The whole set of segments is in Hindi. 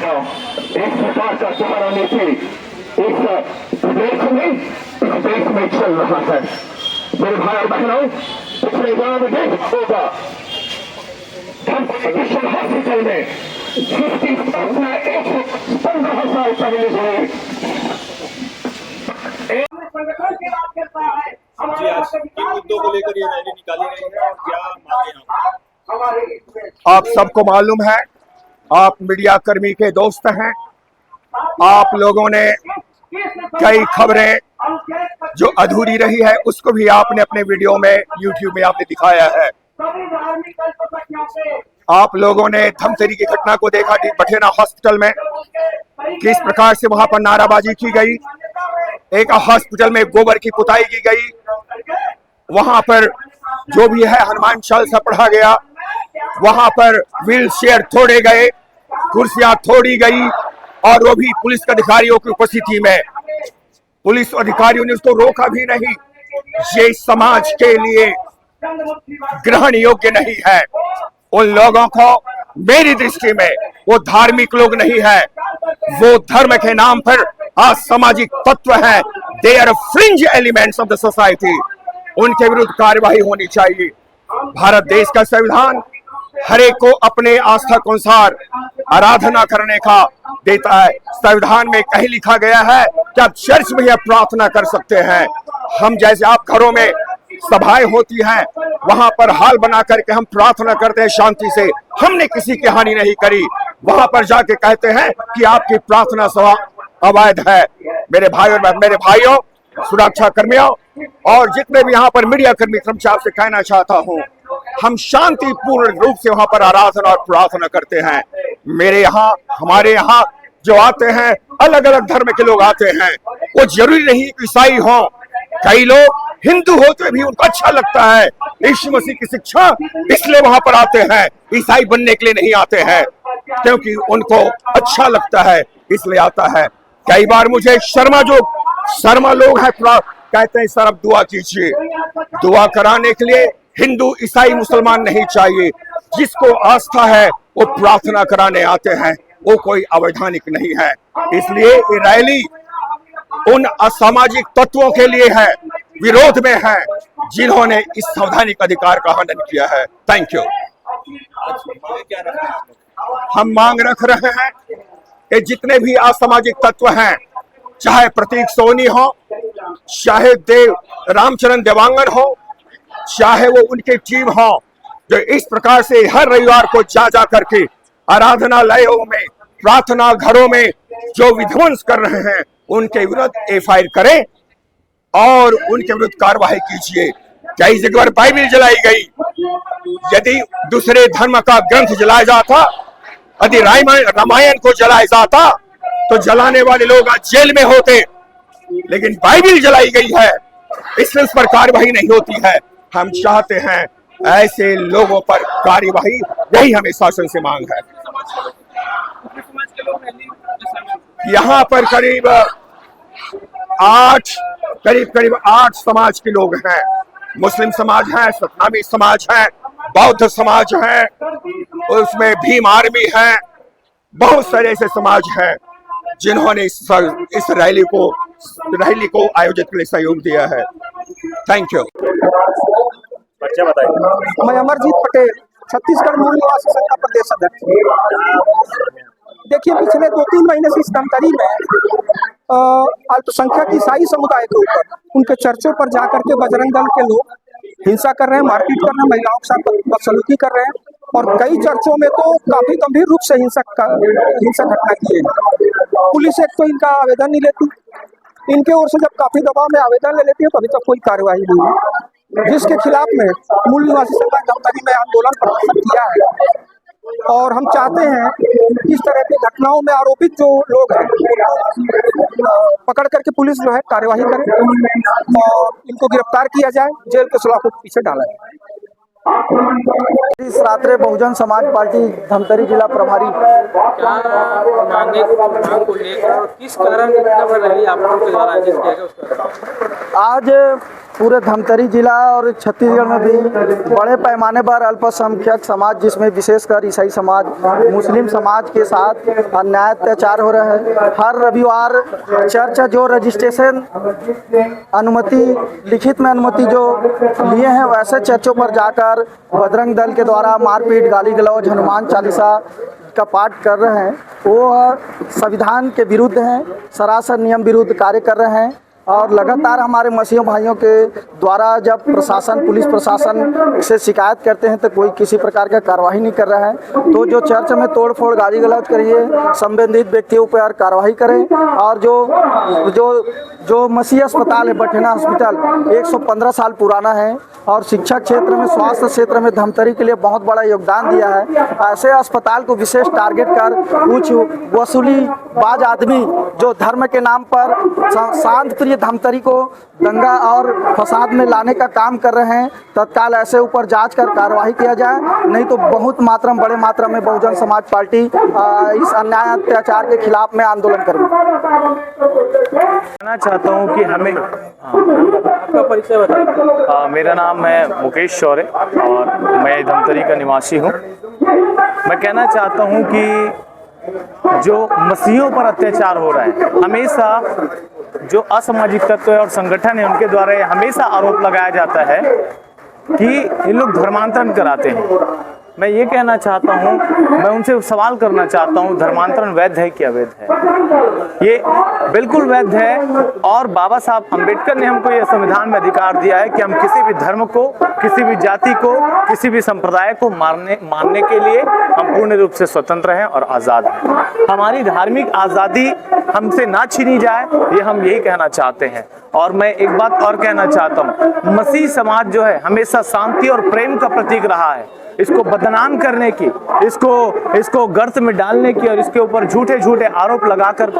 भाइयों, इस प्रकार का सहारा नीति इस देश में चल रहा है। मेरे भाई और बहनों, पिछले गांव में देखा होगा मिशन हॉस्पिटल में जिसकी स्थापना 115 साल पहले हुई। संगठन की बात करता है। जी, आज किन मुद्दों को लेकर ये रैली निकाली गई है और क्या मांगे हैं? आप सबको मालूम है, आप मीडिया कर्मी के दोस्त हैं। आप लोगों ने कई खबरें जो अधूरी रही है उसको भी आपने अपने वीडियो में, यूट्यूब में आपने दिखाया है। आप लोगों ने धमतरी की घटना को देखा, बठेना हॉस्पिटल में किस प्रकार से वहां पर नाराबाजी की गई। एक हॉस्पिटल में गोबर की पुताई की गई, वहां पर जो भी है हनुमान चालीसा पढ़ा गया, वहां पर व्हील चेयर तोड़े गए, कुर्सियां तोड़ी गई और वो भी पुलिस अधिकारियों की उपस्थिति में। पुलिस अधिकारियों ने उसको रोका भी नहीं। ये समाज के लिए ग्रहण योग्य नहीं है। उन लोगों को, मेरी दृष्टि में वो धार्मिक लोग नहीं है, वो धर्म के नाम पर असामाजिक तत्व है। They are fringe elements of the society. उनके विरुद्ध कार्यवाही होनी चाहिए। भारत देश का संविधान हर एक को अपने आस्था के अनुसार आराधना करने का देता है। संविधान में कहीं लिखा गया है कि आप चर्च में यह प्रार्थना कर सकते हैं। हम जैसे आप घरों में सभाएं होती हैं, वहां पर हाल बना करके हम प्रार्थना करते हैं शांति से। हमने किसी की हानि नहीं करी। वहां पर जाके कहते हैं कि आपकी प्रार्थना सभा अवैध है। मेरे भाइयों, सुरक्षा कर्मियों और जितने भी यहाँ पर मीडिया कर्मी कर्मचारी से कहना चाहता हूँ, हम शांतिपूर्ण रूप से वहां पर आराधना और प्रार्थना करते हैं। हमारे यहाँ जो आते हैं, अलग अलग धर्म के लोग आते हैं। वो जरूरी नहीं ईसाई हो, कई लोग हिंदू होते भी उनको अच्छा लगता है यीशु मसीह की शिक्षा, इसलिए वहां पर आते हैं। ईसाई बनने के लिए नहीं आते हैं, क्योंकि उनको अच्छा लगता है इसलिए आता है। कई बार मुझे शर्मा लोग हैं, कहते हैं सर अब दुआ कीजिए। दुआ कराने के लिए हिंदू ईसाई मुसलमान नहीं चाहिए। जिसको आस्था है वो प्रार्थना कराने आते हैं, वो कोई अवैधानिक नहीं है। इसलिए ये रैली उन असामाजिक तत्वों के लिए है, विरोध में है, जिन्होंने इस संवैधानिक अधिकार का हनन किया है। Thank you. हम मांग रख रहे हैं कि जितने भी असामाजिक तत्व हैं, चाहे प्रतीक सोनी हो, चाहे रामचरण देवांगन हो, चाहे वो उनकी टीम हो, जो इस प्रकार से हर रविवार को जा करके आराधनालयों में, प्रार्थना घरों में जो विध्वंस कर रहे हैं, उनके विरुद्ध एफआईआर करें और उनके विरुद्ध कार्रवाई कीजिए। कई जगह पर बाइबिल जलाई गई। यदि दूसरे धर्म का ग्रंथ जलाया जाता, यदि रामायण को जलाया जाता, तो जलाने वाले लोग आज जेल में होते। लेकिन बाइबिल जलाई गई है, इसलिए उस पर कार्रवाई नहीं होती है। हम चाहते हैं ऐसे लोगों पर कार्रवाई, यही हमें शासन से मांग है। यहाँ पर करीब 8 समाज के लोग हैं। मुस्लिम समाज है, सतनामी समाज है, बौद्ध समाज है, उसमें भीम आर्मी है, बहुत सारे ऐसे समाज हैं जिन्होंने इस रैली को आयोजित के लिए सहयोग दिया है। Thank you. मैं अमरजीत पटेल, छत्तीसगढ़ मूल निवासी संघ का प्रदेश अध्यक्ष। देखिए, पिछले 2-3 महीने से इस धमतरी में अल्पसंख्यक ईसाई समुदाय के ऊपर उनके चर्चों पर जाकर के बजरंग दल के लोग हिंसा कर रहे हैं, मारपीट कर रहे हैं, महिलाओं के साथ बदसलूकी कर रहे हैं और कई चर्चों में तो काफी गंभीर रूप से हिंसक घटना की है। पुलिस एक तो इनका आवेदन नहीं लेती, इनके ओर से जब काफी दबाव में आवेदन ले लेती है तो अभी तक कोई कार्रवाई नहीं है, जिसके खिलाफ में मूल निवासी संघ धमतरी में आंदोलन प्रदर्शन किया है। और हम चाहते हैं कि इस तरह की घटनाओं में आरोपित जो लोग हैं पकड़ करके पुलिस जो है कार्यवाही करे और इनको गिरफ्तार किया जाए, जेल के सलाखों के पीछे डाला जाए। इस रात्रे बहुजन समाज पार्टी धमतरी जिला प्रभारी मांगे को लेकर किस कारण रैली आप लोगों के द्वारा आयोजित किया गया, आज पूरे धमतरी जिला और छत्तीसगढ़ में भी बड़े पैमाने पर अल्पसंख्यक समाज, जिसमें विशेषकर ईसाई समाज, मुस्लिम समाज के साथ अन्याय अत्याचार हो रहा है। हर रविवार चर्च जो रजिस्ट्रेशन अनुमति, लिखित में अनुमति जो लिए हैं, वैसे चर्चों पर जाकर बजरंग दल के द्वारा मारपीट, गाली गलौज, हनुमान चालीसा का पाठ कर रहे हैं। वो संविधान के विरुद्ध हैं, सरासर नियम विरुद्ध कार्य कर रहे हैं। और लगातार हमारे मसीह भाइयों के द्वारा जब प्रशासन, पुलिस प्रशासन से शिकायत करते हैं तो कोई किसी प्रकार का कार्रवाई नहीं कर रहा है। तो जो चर्च में तोड़ फोड़, गाली गलौज करिए, संबंधित व्यक्तियों पर कार्रवाई करें। और जो मसीह अस्पताल है, बठेना हॉस्पिटल, 115 साल पुराना है और शिक्षा क्षेत्र में, स्वास्थ्य क्षेत्र में धमतरी के लिए बहुत बड़ा योगदान दिया है। ऐसे अस्पताल को विशेष टारगेट कर कुछ वसूलीबाज आदमी जो धर्म के नाम पर शांत प्रिय धमतरी को दंगा और फसाद में लाने का काम कर रहे हैं, तत्काल ऐसे ऊपर जांच कर कार्रवाई किया जाए, नहीं तो बहुत मात्रा में, बड़े मात्रा में बहुजन समाज पार्टी इस अन्याय अत्याचार के खिलाफ में आंदोलन करेगी। कहना चाहता हूँ कि हमें आपका परिचय बताइए। मेरा नाम है मुकेश शौर्य और मैं धमतरी का निवासी हूँ। मैं कहना चाहता हूँ कि जो मसीहों पर अत्याचार हो रहा है, हमेशा जो असामाजिक तत्व और संगठन है उनके द्वारा हमेशा आरोप लगाया जाता है कि ये लोग धर्मांतरण कराते हैं। मैं ये कहना चाहता हूँ, मैं उनसे सवाल करना चाहता हूँ, धर्मांतरण वैध है कि अवैध है? ये बिल्कुल वैध है। और बाबा साहब अम्बेडकर ने हमको ये संविधान में अधिकार दिया है कि हम किसी भी धर्म को, किसी भी जाति को, किसी भी संप्रदाय को मानने के लिए हम पूर्ण रूप से स्वतंत्र हैं और आज़ाद हैं। हमारी धार्मिक आज़ादी हमसे ना छीनी जाए, ये हम यही कहना चाहते हैं। और मैं एक बात और कहना चाहता हूँ, मसीह समाज जो है हमेशा शांति और प्रेम का प्रतीक रहा है। इसको बदनाम करने की, इसको गर्त में डालने की और इसके ऊपर झूठे आरोप लगाकर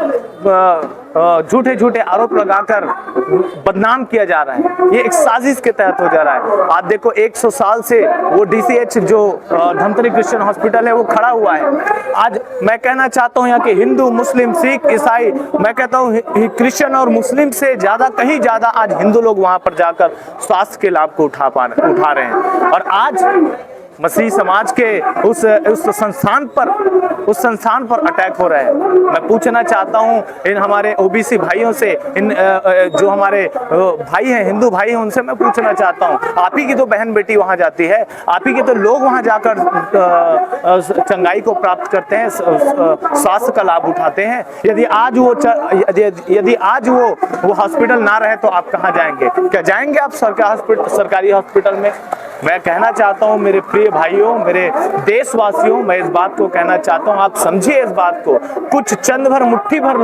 बदनाम किया जा रहा है। ये एक साजिश के तहत हो जा रहा है। आज देखो 100 साल से वो DCH जो धमतरी क्रिश्चियन हॉस्पिटल है वो खड़ा हुआ है। आज मैं कहना चाहता हूँ यहाँ के हिंदू, मुस्लिम, सिख, ईसाई, मैं कहता हूँ क्रिश्चियन और मुस्लिम से ज़्यादा, कहीं ज़्यादा आज हिंदू लोग वहाँ पर जाकर स्वास्थ्य के लाभ को उठा रहे हैं। और आज मसीह समाज के उस संस्थान पर अटैक हो रहा है। मैं पूछना चाहता हूं इन हमारे OBC भाइयों से, इन जो हमारे भाई हैं, हिंदू भाई हैं, उनसे मैं पूछना चाहता हूं, आप ही की तो बहन बेटी वहां जाती है, आप ही के तो लोग वहां जाकर चंगाई को प्राप्त करते हैं, स्वास्थ्य का लाभ उठाते हैं। यदि आज वो हॉस्पिटल ना रहे तो आप कहाँ जाएंगे? क्या जाएंगे आप सरकारी हॉस्पिटल में? मैं कहना चाहता हूं मेरे प्रिय भाइयों, मेरे देशवासियों, मैं इस बात को कहना चाहता हूं, आप समझिए इस बात को। कुछ चंद भर मुट्ठी भर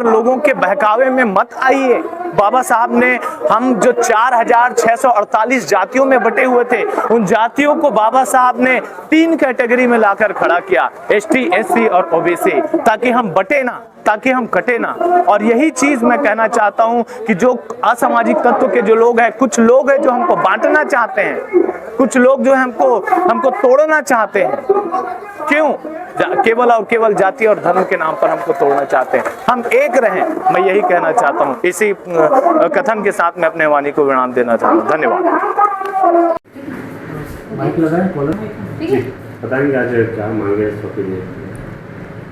लोगों के बहकावे में मत आइए। बाबा साहब ने हम जो 4648 जातियों में बटे हुए थे, उन जातियों को बाबा साहब ने 3 कैटेगरी में लाकर खड़ा किया, ST, SC और OBC, ताकि हम बटे ना, ताकि हम कटे ना। और यही चीज मैं कहना चाहता हूं कि जो असामाजिक तत्व के जो लोग हैं, कुछ लोग हैं जो हमको बांटना चाहते हैं, कुछ लोग जो हमको तोड़ना चाहते हैं। क्यों? केवल और केवल जाति और धर्म के नाम पर हमको तोड़ना चाहते हैं। हम एक रहें, मैं यही कहना चाहता हूं। इसी कथन के साथ मैं अपने वाणी को विराम देना चाहता हूं। धन्यवाद। बताएंगे आज क्या मांगे इसके लिए?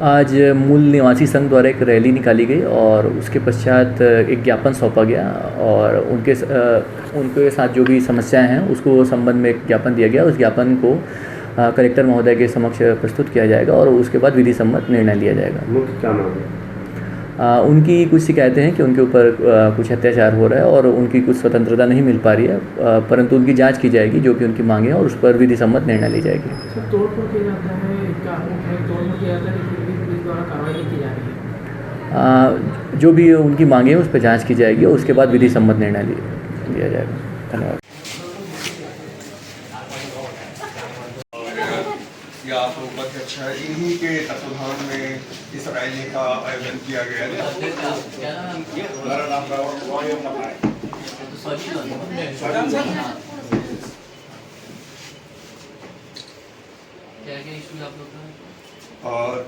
आज मूल निवासी संघ द्वारा एक रैली निकाली गई और उसके पश्चात एक ज्ञापन सौंपा गया और उनके साथ जो भी समस्याएं हैं उसको संबंध में एक ज्ञापन दिया गया। उस ज्ञापन को कलेक्टर महोदय के समक्ष प्रस्तुत किया जाएगा और उसके बाद विधि सम्मत निर्णय लिया जाएगा। मुख्य क्या मांग है? उनकी कुछ शिकायतें हैं कि उनके ऊपर कुछ अत्याचार हो रहा है और उनकी कुछ स्वतंत्रता नहीं मिल पा रही है, परंतु उनकी जांच की जाएगी जो कि उनकी मांगे हैं और उस पर विधि सम्मत निर्णय ली जाएगी। जो भी उनकी मांगे हैं उस पर जांच की जाएगी और उसके बाद विधि सम्मत निर्णय लिया जाएगा। धन्यवाद। आप उपाध्यक्ष है, इन्हीं के तत्वाधान में इस रैली का आयोजन किया गया है।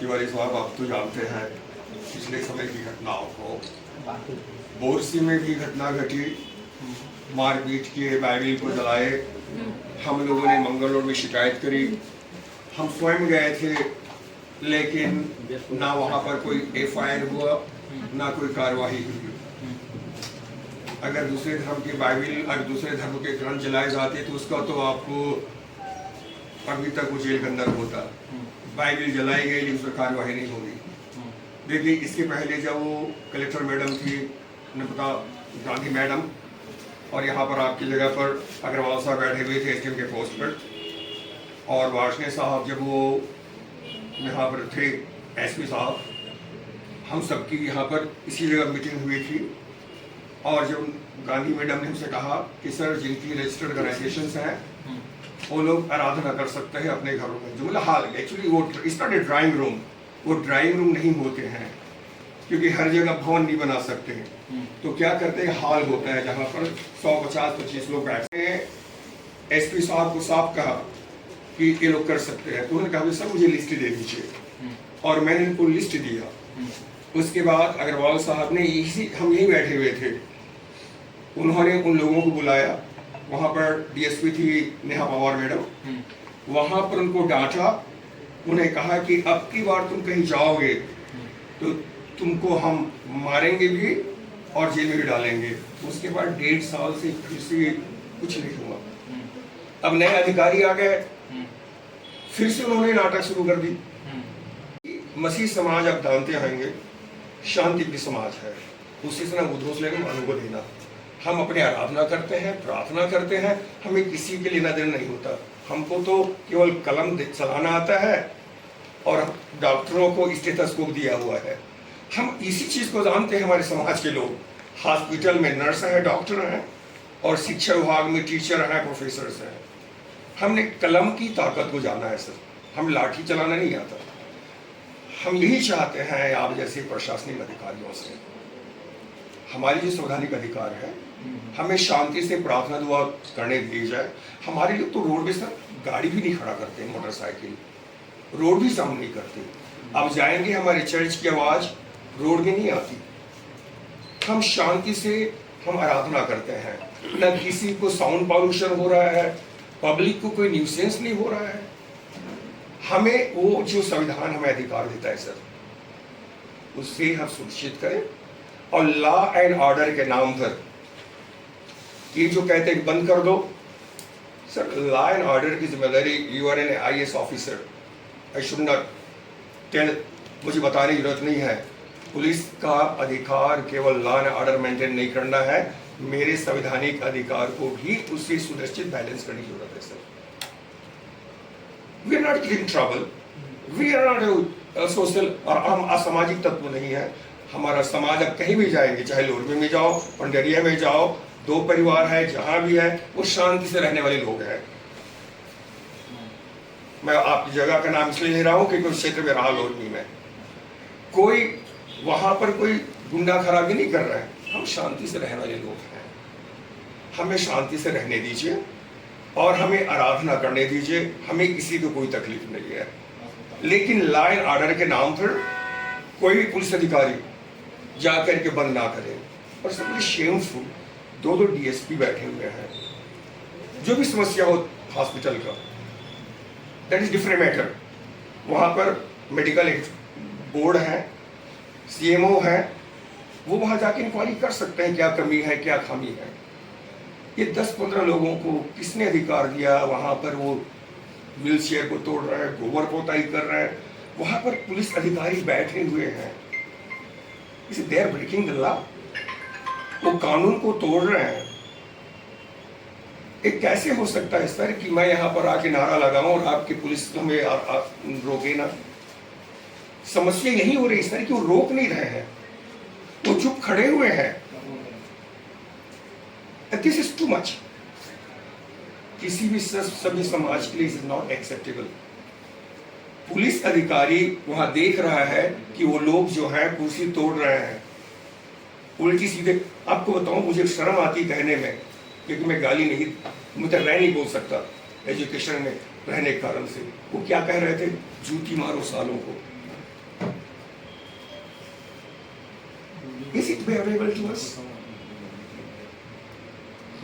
तिवारी साहब, आप तो जानते हैं पिछले समय की घटनाओं को। बोरसी में भी घटना घटी, मारपीट किए, बाइबिल को जलाए। हम लोगों ने मंगल रोड में शिकायत करी, हम स्वयं गए थे, लेकिन ना वहाँ पर कोई FIR हुआ, ना कोई कार्रवाई हुई। अगर दूसरे धर्म की बाइबिल और दूसरे धर्म के ग्रंथ जलाए जाते तो उसका तो आपको अभी तक वो जेल के अंदर होता। बाइबिल जलाई गई लेकिन उस पर कार्रवाई नहीं होगी। देखिए, इसके पहले जब वो कलेक्टर मैडम थी, नपता गांधी मैडम, और यहाँ पर आपकी जगह पर अग्रवाल साहब बैठे हुए थे SDM के पोस्ट पर, और वार्षणे साहब जब वो यहाँ पर थे, SP साहब, हम सबकी यहाँ पर इसी जगह मीटिंग हुई थी। और जब गांधी मैडम ने हमसे कहा कि सर, जिनकी रजिस्टर्ड ऑर्गेनाइजेशंस हैं वो लोग आराधना कर सकते हैं अपने घरों में, जो मतलब हाल एक्चुअली वो it's not a drawing room, वो ड्राइंग रूम नहीं होते हैं, क्योंकि हर जगह भवन नहीं बना सकते हैं। तो क्या करते हैं, हॉल होता है जहाँ पर 150-25 लोग बैठते हैं। SP साहब को साफ कहा कि ये लोग कर सकते हैं, तो उन्होंने कहा सर मुझे लिस्ट दे दीजिए, और मैंने इनको लिस्ट दिया। उसके बाद अग्रवाल साहब ने हम यहीं बैठे हुए थे, उन्होंने उन लोगों को बुलाया, वहाँ पर DSP थी नेहा पवार मैडम, वहाँ पर उनको डांटा। उन्हें कहा कि अब की बार तुम कहीं जाओगे तो तुमको हम मारेंगे भी और जेल में भी डालेंगे। उसके बाद 1.5 साल से फिर से कुछ नहीं हुआ। अब नए अधिकारी आ गए, फिर से उन्होंने नाटक शुरू कर दी। मसीह समाज आप जानते होंगे शांति प्रिय समाज है, उसी से ना उद्घोष लेकर मानव को देना। हम अपने आराधना करते हैं, प्रार्थना करते हैं, हमें किसी के लेना देना नहीं होता। हमको तो केवल कलम चलाना आता है और डॉक्टरों को स्टेथोस्कोप दिया हुआ है। हम इसी चीज़ को जानते हैं। हमारे समाज के लोग हॉस्पिटल में नर्स हैं, डॉक्टर हैं, और शिक्षा विभाग में टीचर हैं, प्रोफेसर हैं। हमने कलम की ताकत को जाना है सर, हम लाठी चलाना नहीं आता। हम यही चाहते हैं आप जैसे प्रशासनिक अधिकारियों से, हमारी जो संवैधानिक अधिकार है, हमें शांति से प्रार्थना दुआ करने दी जाए। हमारे लोग तो रोड पे सर गाड़ी भी नहीं खड़ा करते, मोटरसाइकिल रोड भी सामने नहीं करते। अब जाएंगे, हमारे चर्च की आवाज़ रोड में नहीं आती। हम शांति से हम आराधना करते हैं, न किसी को साउंड पॉल्यूशन हो रहा है, पब्लिक को कोई न्यूसेंस नहीं हो रहा है। हमें वो जो संविधान हमें अधिकार देता है सर, उससे हम सुनिश्चित करें। और लॉ एंड ऑर्डर के नाम पर ये जो कहते हैं बंद कर दो सर, लॉ एंड ऑर्डर की जिम्मेदारी, you are an IAS officer, I should not tell, मुझे बताने की जरूरत नहीं है। पुलिस का अधिकार केवल लॉ एंड ऑर्डर मेंटेन नहीं करना है, मेरे संवैधानिक अधिकार को भी उससे सुनिश्चित बैलेंस करने की जरूरत है sir. We are not in trouble, we are not social, और हम असामाजिक तत्व नहीं है। हमारा समाज अब कहीं भी जाएंगे, चाहे लोरबे में जाओ, पंडरिया में जाओ, 2 परिवार है, जहां भी है वो शांति से रहने वाले लोग हैं। मैं आपकी जगह का नाम इसलिए ले रहा हूँ क्योंकि उस क्षेत्र में रहा लोरबी में, कोई वहां पर कोई गुंडा खराबी नहीं कर रहा है। हम शांति से रहने वाले लोग हैं, हमें शांति से रहने दीजिए और हमें आराधना करने दीजिए, हमें किसी को कोई तकलीफ नहीं है। लेकिन लॉ एंड ऑर्डर के नाम पर कोई भी पुलिस अधिकारी जाकर के बंद ना करे। और सबसे शेमफुल 2 DSP बैठे हुए हैं, जो भी समस्या हो हॉस्पिटल का, दैट इज डिफरेंट मैटर। वहाँ पर मेडिकल बोर्ड है, CMO है, वो वहाँ जाके इंक्वायरी कर सकते हैं क्या कमी है, क्या खामी है। ये 10-15 लोगों को किसने अधिकार दिया वहाँ पर वो व्हील चेयर को तोड़ रहा है, गोबर पोताई कर रहा है, वहाँ पर पुलिस अधिकारी बैठे हुए हैं। इसे they are breaking the law, वो कानून को तोड़ रहे हैं। ये कैसे हो सकता है सर कि मैं यहाँ पर आके नारा लगाऊं और आपकी पुलिस हमें रोके ना। समस्या यही हो रही सर कि वो रोक नहीं रहे हैं, वो चुप खड़े हुए हैं। This is too much. किसी भी सभी समाज के लिए इज नॉट एक्सेप्टेबल। पुलिस अधिकारी वहां देख रहा है कि वो लोग जो है कुर्सी तोड़ रहे हैं, उल्टी सीधे। आपको बताऊं, मुझे शर्म आती कहने में, क्योंकि मैं गाली नहीं, मुझे रह नहीं बोल सकता एजुकेशन में रहने के कारण से। वो क्या कह रहे थे, जूती मारो सालों को। It bearable to us?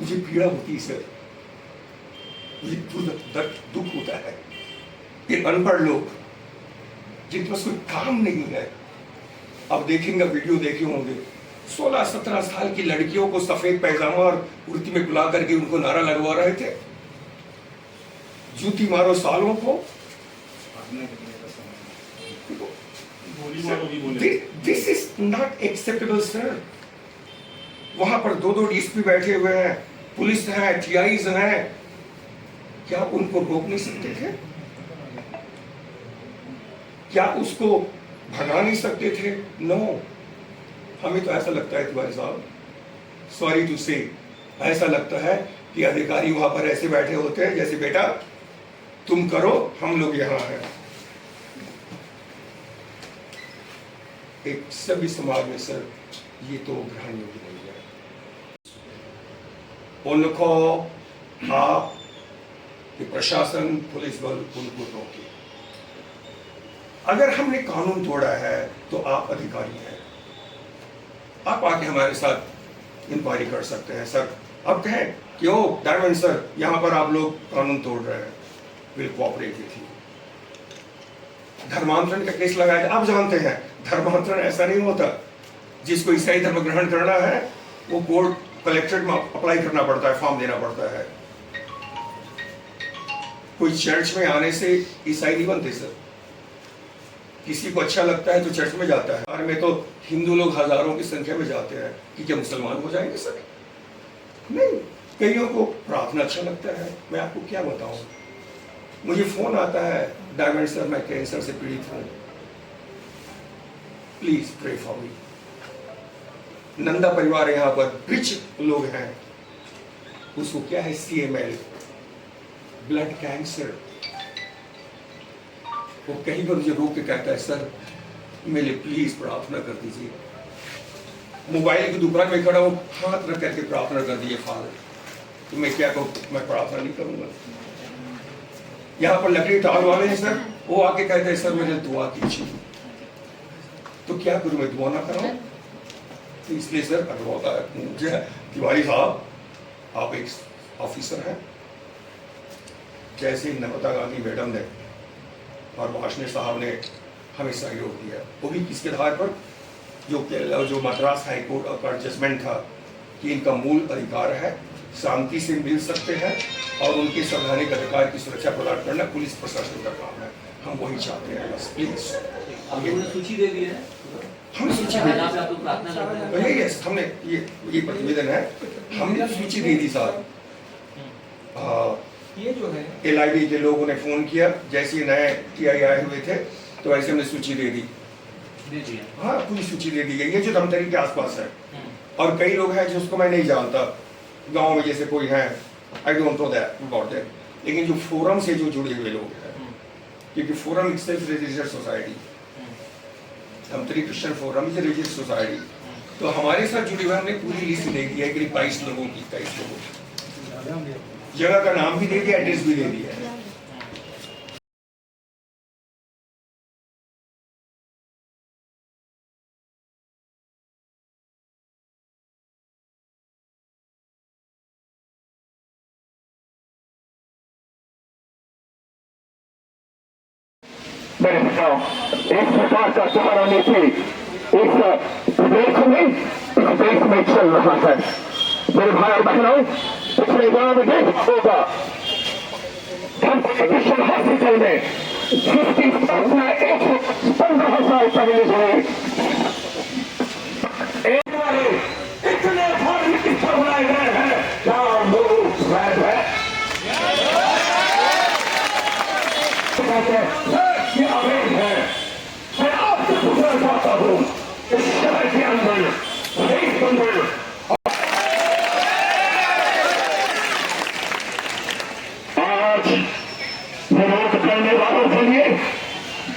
मुझे पीड़ा होती है सर, मुझे दुख होता है। ये अनपढ़ लोग जिनके पास कोई काम नहीं है, अब देखेंगे वीडियो देखे होंगे, 16-17 साल की लड़कियों को सफेद पैजामा और कुर्ती में बुला करके उनको नारा लगवा रहे थे, जूती मारो सालों को। This is not acceptable sir. वहां पर 2-2 डीएसपी बैठे हुए हैं, पुलिस है, टीआईज हैं, क्या उनको रोक नहीं सकते थे? क्या उसको भगा नहीं सकते थे? नो। हमें तो ऐसा लगता है तिवारी साहब, सॉरी टू से, ऐसा लगता है कि अधिकारी वहां पर ऐसे बैठे होते हैं जैसे बेटा तुम करो, हम लोग यहां हैं। एक सभी समाज में सर ये तो ग्रहण योग्य नहीं है। उनको आप कि प्रशासन, पुलिस बल उनको रोके। अगर हमने कानून तोड़ा है तो आप अधिकारी हैं, आप आके हमारे साथ इंक्वायरी कर सकते हैं सर। अब कहें कि ओ डायमंड सर, यहां पर आप लोग कानून तोड़ रहे हैं, विल कोऑपरेट विथ यू। धर्मांतरण का केस लगाया, आप जानते हैं धर्मांतरण ऐसा नहीं होता। जिसको ईसाई धर्म ग्रहण करना है वो कोर्ट कलेक्ट्रेट में अप्लाई करना पड़ता है, फॉर्म देना पड़ता है। कोई चर्च में आने से ईसाई नहीं बनते सर। किसी को अच्छा लगता है तो चर्च में जाता है, और में तो हिंदू लोग हजारों की संख्या में जाते हैं कि क्या मुसलमान हो जाएंगे सर? नहीं, कईयों को प्रार्थना अच्छा लगता है। मैं आपको क्या बताऊं, मुझे फोन आता है, डायमंड सर मैं कैंसर से पीड़ित हूं, please pray for me. Nanda परिवार यहाँ पर रिच लोग हैं, उसको क्या है CML, ब्लड कैंसर। वो कहीं पर मुझे रोक के कहता है सर मेरे प्लीज प्रार्थना कर दीजिए। मोबाइल की दुकान में खड़ा हूं, हाथ रख करके प्रार्थना कर दीजिए फादर। तो मैं क्या कहूँ, मैं प्रार्थना नहीं करूंगा। यहाँ पर लकड़ी टाल वाले हैं सर, वो आके कहते हैं सर मेरे दुआ कीजिए। तो क्या करूं, मैं दुआ ना कराऊं? तो इसलिए सर अगर होता है मुझे, तिवारी साहब आप एक ऑफिसर हैं, जैसे नर्मदा गांधी मैडम ने और वाशने साहब ने हमें सहयोग दिया, वो भी किसके आधार पर, जो मद्रास हाईकोर्ट का जजमेंट था कि इनका मूल अधिकार है शांति से मिल सकते हैं और उनके संवैधानिक अधिकार की सुरक्षा प्रदान करना पुलिस प्रशासन का काम है। हम वही चाहते हैं बस, प्लीज। सूची दे दी है, हमने सूची दे दी, यस हमने ये प्रतिवेदन है, हमने सूची दे दी साहब। ये जो है LID के लोगों ने फोन किया, जैसे नए TI आए हुए थे तो ऐसे हमने सूची दे दी। हाँ, पूरी सूची दे दी है, ये जो धमतरी के आसपास है। और कई लोग हैं जिसको मैं नहीं जानता, गांव में जैसे कोई है, I don't know that about that, लेकिन जो फोरम से जो जुड़े हुए लोग हैं, क्योंकि forum itself religious society, Dhamtari Christian forum is religious society, तो हमारे साथ जुड़े हुए हमने पूरी लिस्ट दे दी है, करीब 22 लोगों की, 23 लोगों की। जगह का नाम भी दे दिया, एड्रेस भी दे दिया है। मेरे बताओ, इस प्रकार का तुम्हारा नीति इस देश में चल रहा है। मेरे भाई और बहनों, पिछले गांव में देख होगा, क्रिश्चियन हॉस्पिटल में जिसकी स्थापना 15 साल पहले हुई, इतने धार्मिक स्थल बनाए गए हैं, क्या लोग वैध है? ये अवैध है। मैं आपसे पूछना चाहता हूँ, इस शहर के अंदर, देश के अंदर आज विरोध करने वालों के लिए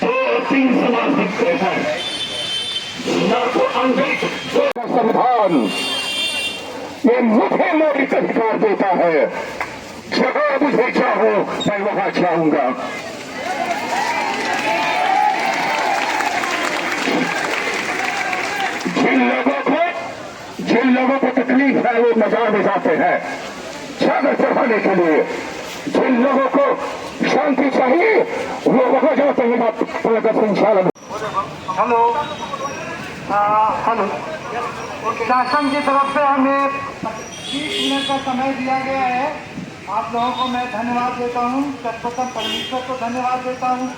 2-3 समाज दिखते हैं। न तो अंग्रेज का संविधान ये मुझे मौलिक अधिकार देता है, जहां मुझे चाहो मैं वहां जाऊंगा। जिन लोगों को जिन लोगों को तकलीफ है वो मजार में जाते हैं चादर चढ़ाने के लिए, जिन लोगों को शांति चाहिए वो वहां जाते हैं। हेलो हेलो, शासन की तरफ से हमें 20 मिनट का समय दिया गया है। आप लोगों को मैं धन्यवाद देता हूँ, सर्वप्रथम परमेश्वर को धन्यवाद देता हूँ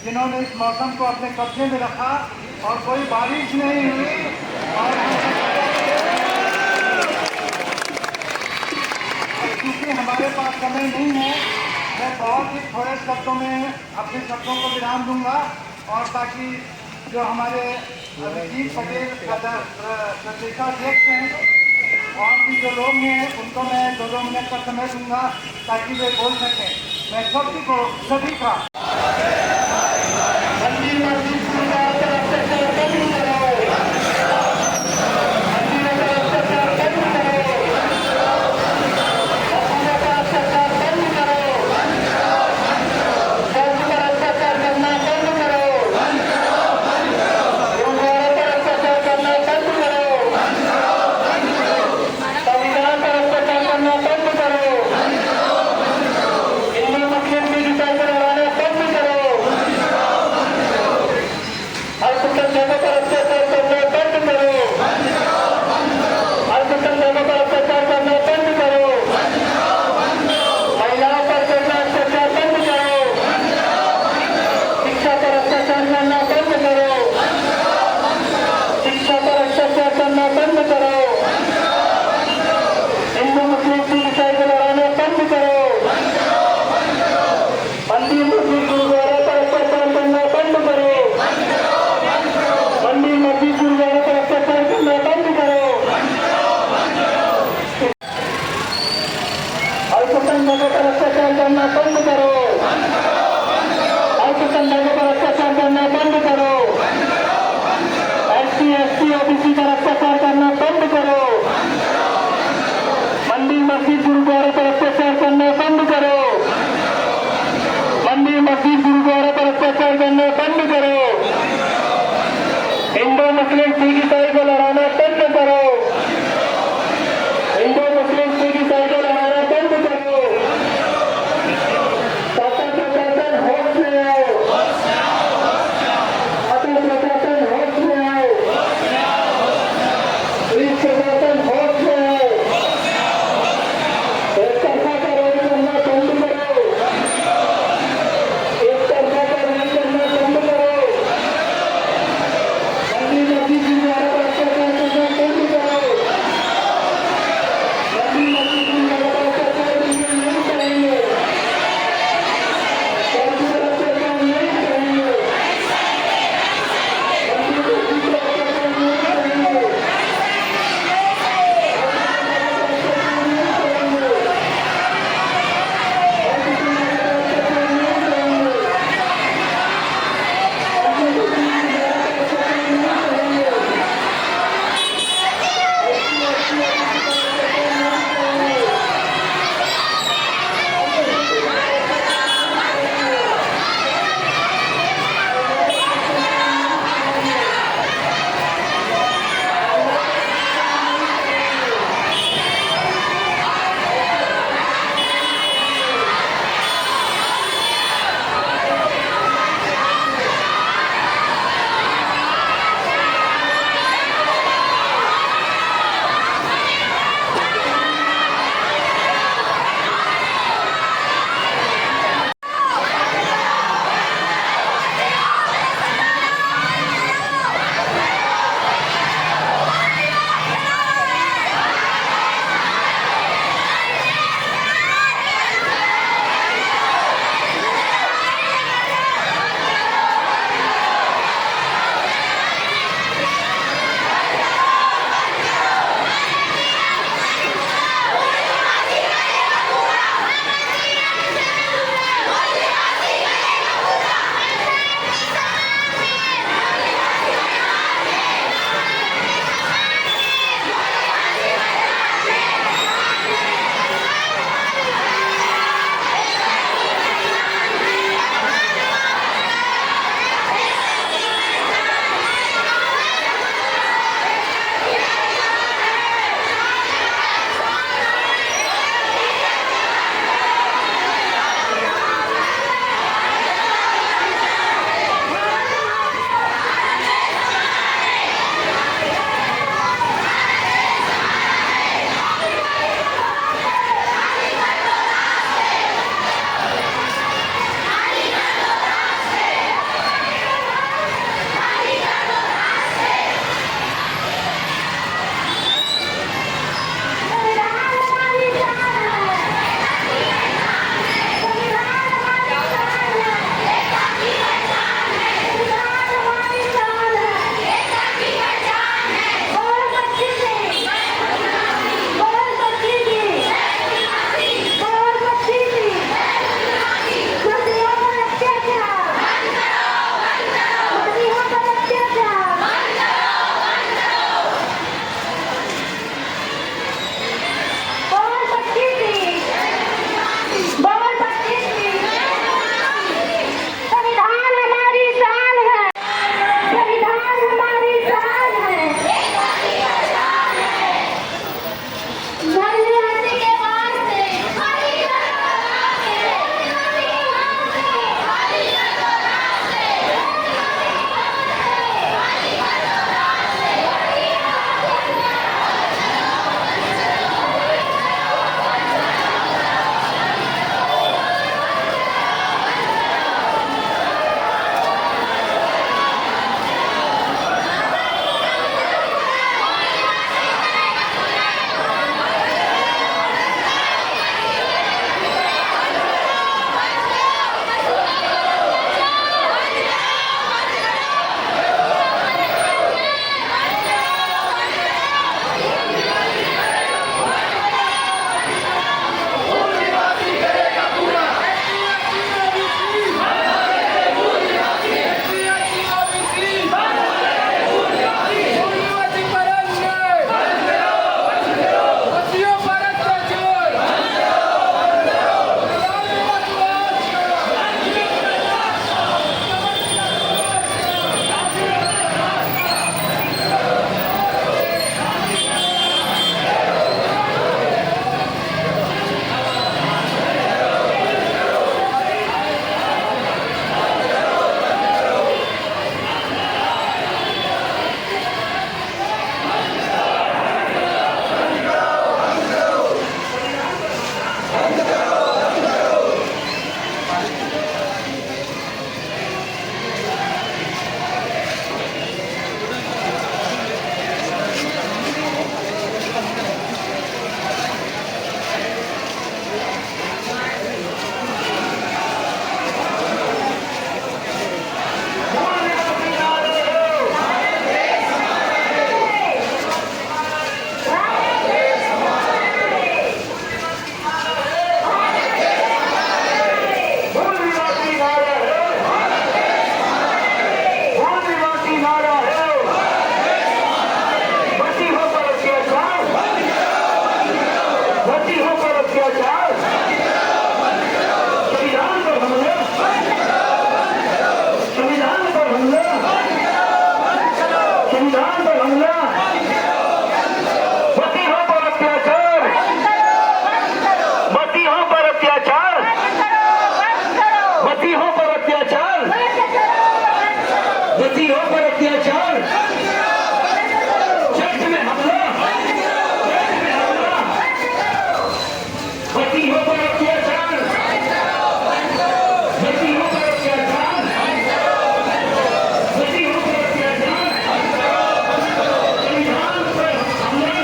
जिन्होंने इस मौसम को अपने कब्जे में रखा और कोई बारिश नहीं हुई। और क्योंकि हमारे पास समय नहीं है, मैं बहुत ही थोड़े शब्दों में अपने शब्दों को विराम दूंगा और ताकि जो हमारे अभिजीत पटेल प्रदेशाध्यक्ष हैं और भी जो लोग हैं उनको मैं 2 मिनट का समय दूंगा ताकि वे बोल सकें। मैं सभी का मसीहों पर अत्याचार, मसीहों पर अत्याचार, मसीहों पर अत्याचार, चर्च में हमला, चर्च में हमला, मसीहों पर अत्याचार, मसीहों पर अत्याचार, मसीहों पर अत्याचार, संविधान पर हमला,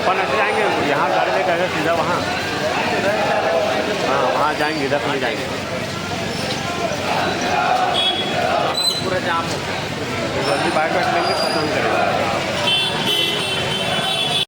अपन ऐसे जाएंगे, यहाँ गाड़ी लेकर आएगा सीधा वहाँ। हाँ, वहाँ जाएंगे, इधर नहीं जाएंगे। पूरा जाम हो गया, जल्दी बाइक काट लेंगे, खत्म करेगा।